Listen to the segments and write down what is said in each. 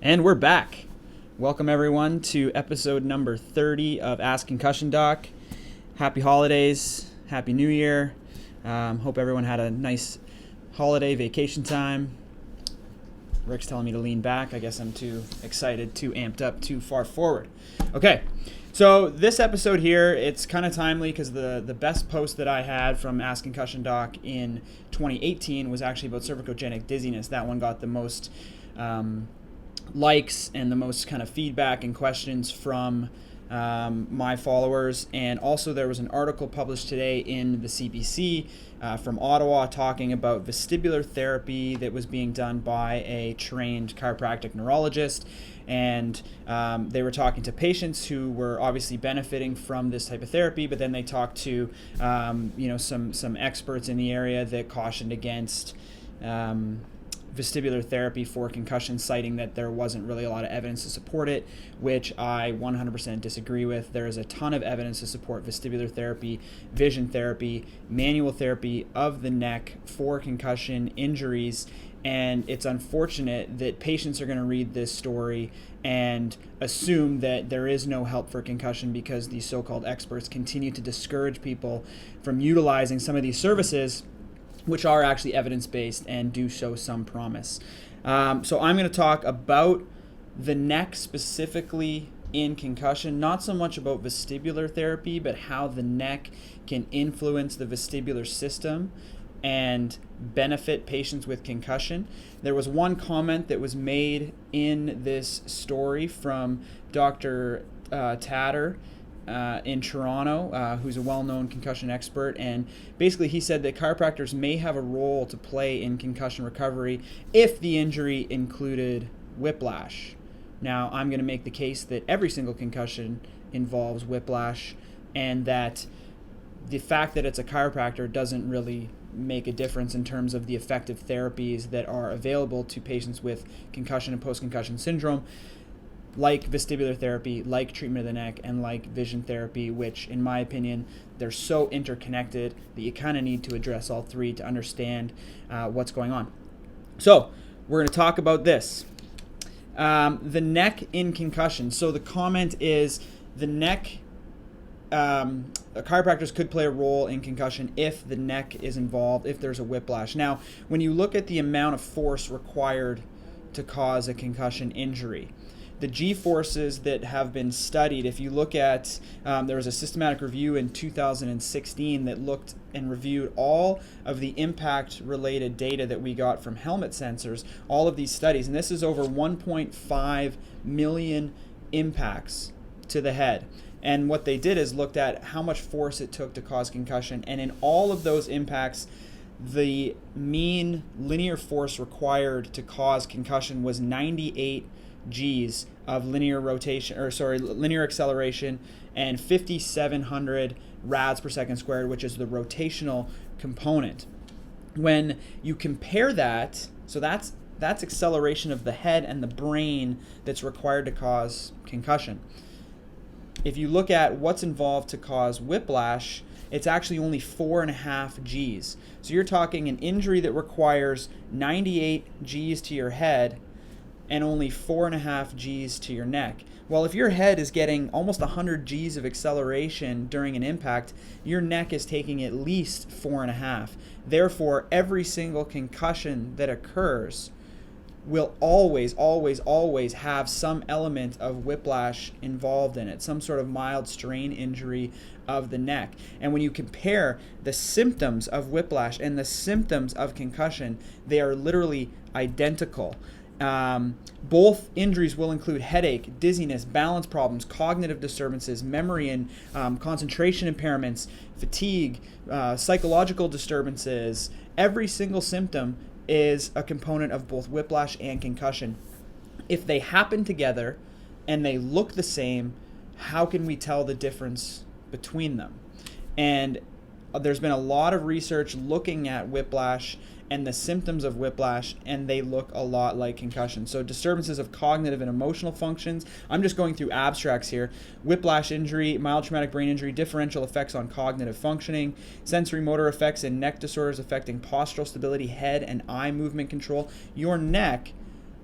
And we're back. Welcome everyone to episode number 30 of Ask Concussion Doc. Happy holidays, happy new year. Hope everyone had a nice holiday vacation time. Rick's telling me to lean back. I guess I'm too excited, too amped up, too far forward. Okay, so this episode here, it's kind of timely because the best post that I had from Ask Concussion Doc in 2018 was actually about cervical genic dizziness. That one got the most likes and the most kind of feedback and questions from my followers. And also there was an article published today in the CBC from Ottawa talking about vestibular therapy that was being done by a trained chiropractic neurologist. And they were talking to patients who were obviously benefiting from this type of therapy, but then they talked to some experts in the area that cautioned against vestibular therapy for concussion, citing that there wasn't really a lot of evidence to support it, which I 100% disagree with. There is a ton of evidence to support vestibular therapy, vision therapy, manual therapy of the neck for concussion injuries, and it's unfortunate that patients are going to read this story and assume that there is no help for concussion because these so-called experts continue to discourage people from utilizing some of these services, which are actually evidence-based and do show some promise. So I'm going to talk about the neck specifically in concussion, not so much about vestibular therapy, but how the neck can influence the vestibular system and benefit patients with concussion. There was one comment that was made in this story from Dr. Tatter in Toronto, who's a well-known concussion expert, and basically he said that chiropractors may have a role to play in concussion recovery if the injury included whiplash. Now, I'm going to make the case that every single concussion involves whiplash, and that the fact that it's a chiropractor doesn't really make a difference in terms of the effective therapies that are available to patients with concussion and post-concussion syndrome, like vestibular therapy, like treatment of the neck, and like vision therapy, which in my opinion, they're so interconnected that you kind of need to address all three to understand what's going on. So we're going to talk about this. The neck in concussion. So the comment is the neck, chiropractors could play a role in concussion if the neck is involved, if there's a whiplash. Now, when you look at the amount of force required to cause a concussion injury, the G-forces that have been studied, if you look at, there was a systematic review in 2016 that looked and reviewed all of the impact-related data that we got from helmet sensors, all of these studies, and this is over 1.5 million impacts to the head. And what they did is looked at how much force it took to cause concussion, and in all of those impacts, the mean linear force required to cause concussion was 98 G's of linear acceleration and 5,700 rads per second squared, which is the rotational component. When you compare that, so that's acceleration of the head and the brain that's required to cause concussion. If you look at what's involved to cause whiplash, it's actually only 4.5 G's. So you're talking an injury that requires 98 G's to your head and only 4.5 G's to your neck. Well, if your head is getting almost 100 G's of acceleration during an impact, your neck is taking at least 4.5. Therefore, every single concussion that occurs will always have some element of whiplash involved in it, some sort of mild strain injury of the neck. And when you compare the symptoms of whiplash and the symptoms of concussion, they are literally identical. Both injuries will include headache, dizziness, balance problems, cognitive disturbances, memory and concentration impairments, fatigue, psychological disturbances. Every single symptom is a component of both whiplash and concussion. If they happen together and they look the same, how can we tell the difference between them? And there's been a lot of research looking at whiplash and the symptoms of whiplash, and they look a lot like concussion. So disturbances of cognitive and emotional functions. I'm just going through abstracts here. Whiplash injury, mild traumatic brain injury, differential effects on cognitive functioning, sensory motor effects and neck disorders affecting postural stability, head and eye movement control. Your neck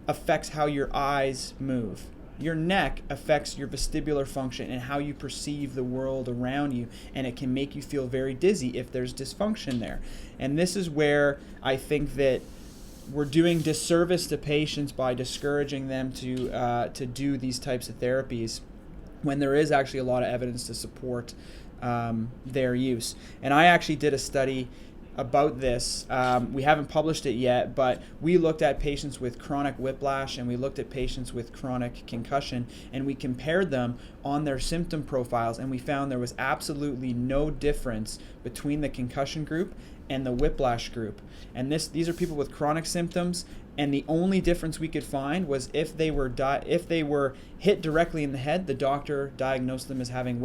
affects how your eyes move. Your neck affects your vestibular function and how you perceive the world around you, and it can make you feel very dizzy if there's dysfunction there. And this is where I think that we're doing disservice to patients by discouraging them to do these types of therapies when there is actually a lot of evidence to support their use. And I actually did a study about this. We haven't published it yet, but we looked at patients with chronic whiplash and we looked at patients with chronic concussion, and we compared them on their symptom profiles, and we found there was absolutely no difference between the concussion group and the whiplash group. And these are people with chronic symptoms, and the only difference we could find was if they were hit directly in the head, the doctor diagnosed them as having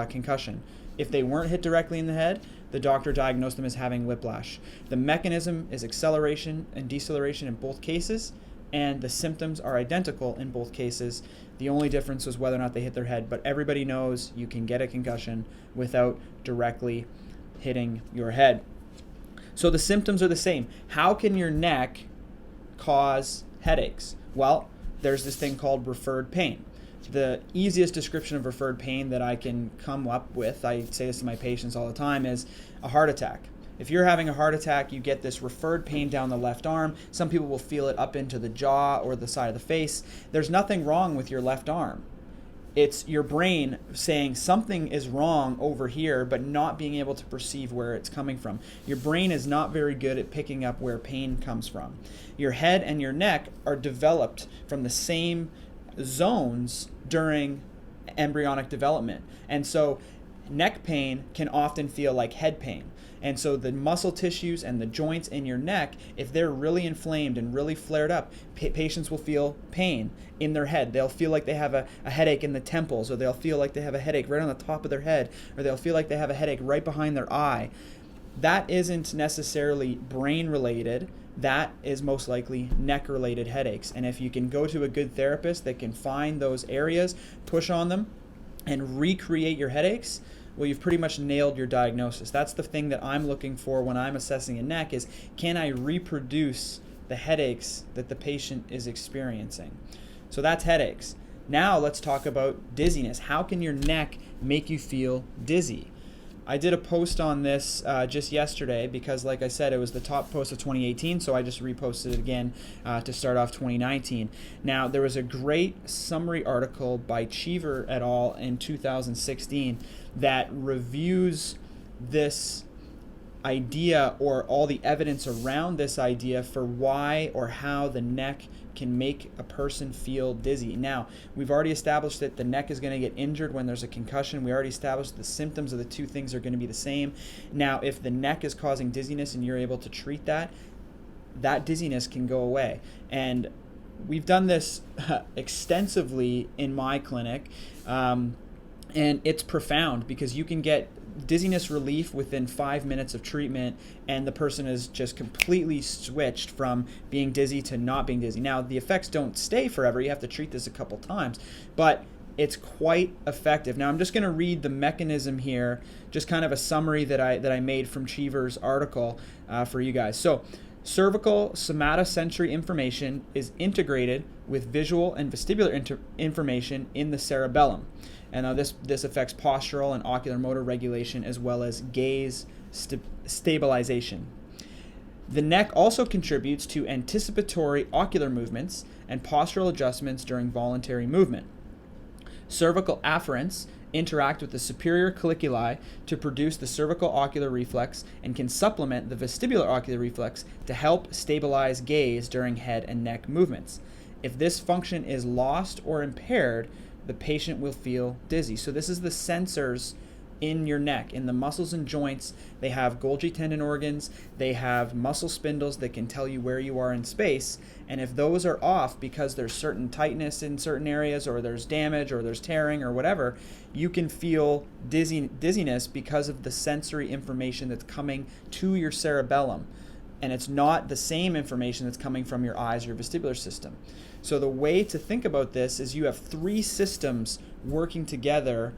concussion. If they weren't hit directly in the head, the doctor diagnosed them as having whiplash. The mechanism is acceleration and deceleration in both cases, and the symptoms are identical in both cases. The only difference was whether or not they hit their head, but everybody knows you can get a concussion without directly hitting your head. So the symptoms are the same. How can your neck cause headaches? Well, there's this thing called referred pain. The easiest description of referred pain that I can come up with, I say this to my patients all the time, is a heart attack. If you're having a heart attack, you get this referred pain down the left arm. Some people will feel it up into the jaw or the side of the face. There's nothing wrong with your left arm. It's your brain saying something is wrong over here, but not being able to perceive where it's coming from. Your brain is not very good at picking up where pain comes from. Your head and your neck are developed from the same zones during embryonic development. And so neck pain can often feel like head pain. And so the muscle tissues and the joints in your neck, if they're really inflamed and really flared up, patients will feel pain in their head. They'll feel like they have a headache in the temples, or they'll feel like they have a headache right on the top of their head, or they'll feel like they have a headache right behind their eye. That isn't necessarily brain related. That is most likely neck related headaches. And if you can go to a good therapist that can find those areas, push on them, and recreate your headaches, well, you've pretty much nailed your diagnosis. That's the thing that I'm looking for when I'm assessing a neck is, can I reproduce the headaches that the patient is experiencing? So that's headaches. Now let's talk about dizziness. How can your neck make you feel dizzy? I did a post on this just yesterday because, like I said, it was the top post of 2018, so I just reposted it again to start off 2019. Now, there was a great summary article by Cheever et al. In 2016 that reviews this idea, or all the evidence around this idea for why or how the neck can make a person feel dizzy. Now, we've already established that the neck is going to get injured when there's a concussion. We already established the symptoms of the two things are going to be the same. Now, if the neck is causing dizziness and you're able to treat that, that dizziness can go away. And we've done this extensively in my clinic, and it's profound because you can get dizziness relief within 5 minutes of treatment, and the person is just completely switched from being dizzy to not being dizzy. Now, the effects don't stay forever. You have to treat this a couple times, but it's quite effective. Now, I'm just going to read the mechanism here, just kind of a summary that I made from Cheever's article for you guys. So, cervical somatosensory information is integrated with visual and vestibular information in the cerebellum. And this affects postural and ocular motor regulation as well as gaze stabilization. The neck also contributes to anticipatory ocular movements and postural adjustments during voluntary movement. Cervical afferents interact with the superior colliculi to produce the cervical ocular reflex and can supplement the vestibular ocular reflex to help stabilize gaze during head and neck movements. If this function is lost or impaired, the patient will feel dizzy. So this is the sensors in your neck, in the muscles and joints. They have Golgi tendon organs, they have muscle spindles that can tell you where you are in space, and if those are off because there's certain tightness in certain areas, or there's damage, or there's tearing, or whatever, you can feel dizziness because of the sensory information that's coming to your cerebellum. And it's not the same information that's coming from your eyes or your vestibular system. So the way to think about this is you have three systems working together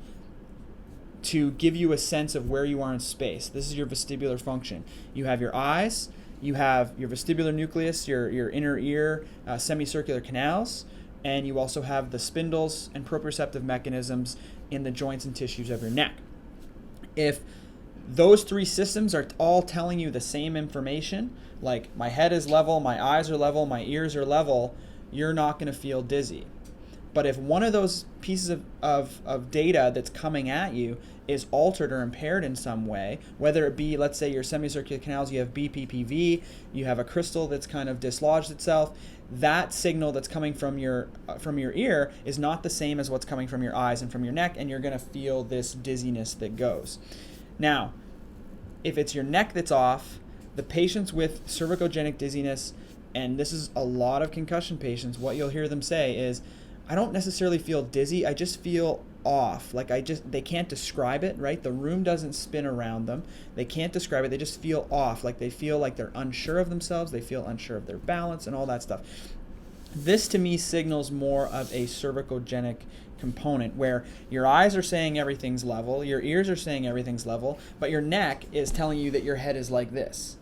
to give you a sense of where you are in space. This is your vestibular function. You have your eyes, you have your vestibular nucleus, your inner ear semicircular canals, and you also have the spindles and proprioceptive mechanisms in the joints and tissues of your neck. If those three systems are all telling you the same information, like my head is level, my eyes are level, my ears are level, you're not going to feel dizzy. But if one of those pieces of data that's coming at you is altered or impaired in some way, whether it be, let's say, your semicircular canals, you have BPPV, you have a crystal that's kind of dislodged itself, that signal that's coming from your ear is not the same as what's coming from your eyes and from your neck, and you're going to feel this dizziness that goes. Now, if it's your neck that's off, the patients with cervicogenic dizziness, and this is a lot of concussion patients, what you'll hear them say is, I don't necessarily feel dizzy, I just feel off. Like they can't describe it, right? The room doesn't spin around them. They can't describe it, they just feel off. Like they feel like they're unsure of themselves, they feel unsure of their balance and all that stuff. This to me signals more of a cervicogenic component where your eyes are saying everything's level, your ears are saying everything's level, but your neck is telling you that your head is like this.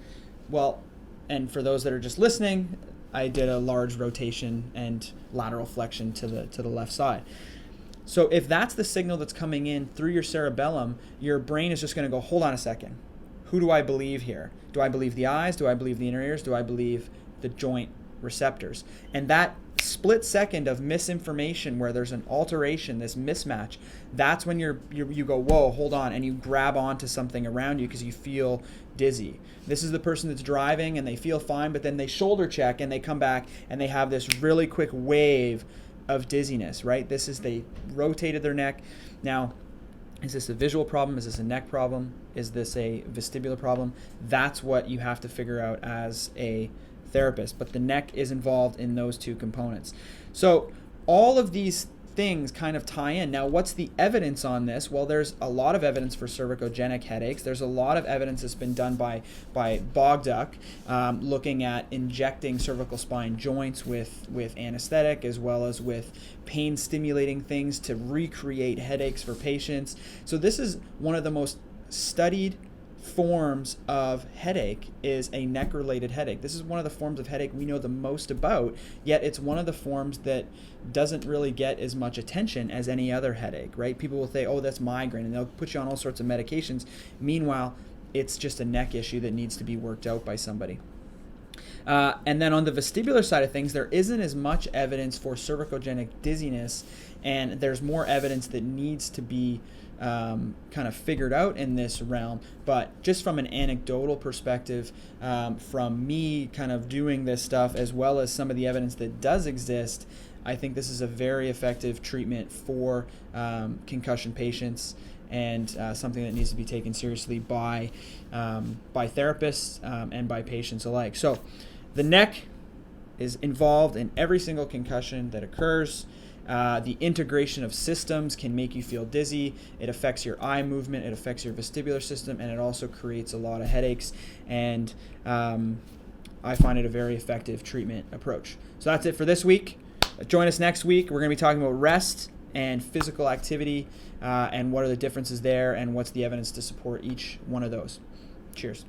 Well, and for those that are just listening, I did a large rotation and lateral flexion to the left side. So if that's the signal that's coming in through your cerebellum, your brain is just going to go, hold on a second. Who do I believe here? Do I believe the eyes? Do I believe the inner ears? Do I believe the joint receptors? And that split second of misinformation where there's an alteration, this mismatch, that's when you go, whoa, hold on, and you grab onto something around you because you feel dizzy. This is the person that's driving and they feel fine, but then they shoulder check and they come back and they have this really quick wave of dizziness, right? This is they rotated their neck. Now, is this a visual problem? Is this a neck problem? Is this a vestibular problem? That's what you have to figure out as a therapist, but the neck is involved in those two components. So all of these things kind of tie in. Now, what's the evidence on this? Well, there's a lot of evidence for cervicogenic headaches. There's a lot of evidence that's been done by Bogduck, looking at injecting cervical spine joints with anesthetic as well as with pain stimulating things to recreate headaches for patients. So this is one of the most studied forms of headache is a neck-related headache. This is one of the forms of headache we know the most about, yet it's one of the forms that doesn't really get as much attention as any other headache, right? People will say, oh, that's migraine, and they'll put you on all sorts of medications. Meanwhile, it's just a neck issue that needs to be worked out by somebody. And then on the vestibular side of things, there isn't as much evidence for cervicogenic dizziness, and there's more evidence that needs to be kind of figured out in this realm. But just from an anecdotal perspective, from me kind of doing this stuff as well as some of the evidence that does exist, I think this is a very effective treatment for concussion patients, and something that needs to be taken seriously by therapists and by patients alike. So the neck is involved in every single concussion that occurs. The integration of systems can make you feel dizzy. It affects your eye movement, it affects your vestibular system, and it also creates a lot of headaches. And I find it a very effective treatment approach. So that's it for this week. Join us next week. We're going to be talking about rest and physical activity, and what are the differences there, and what's the evidence to support each one of those. Cheers.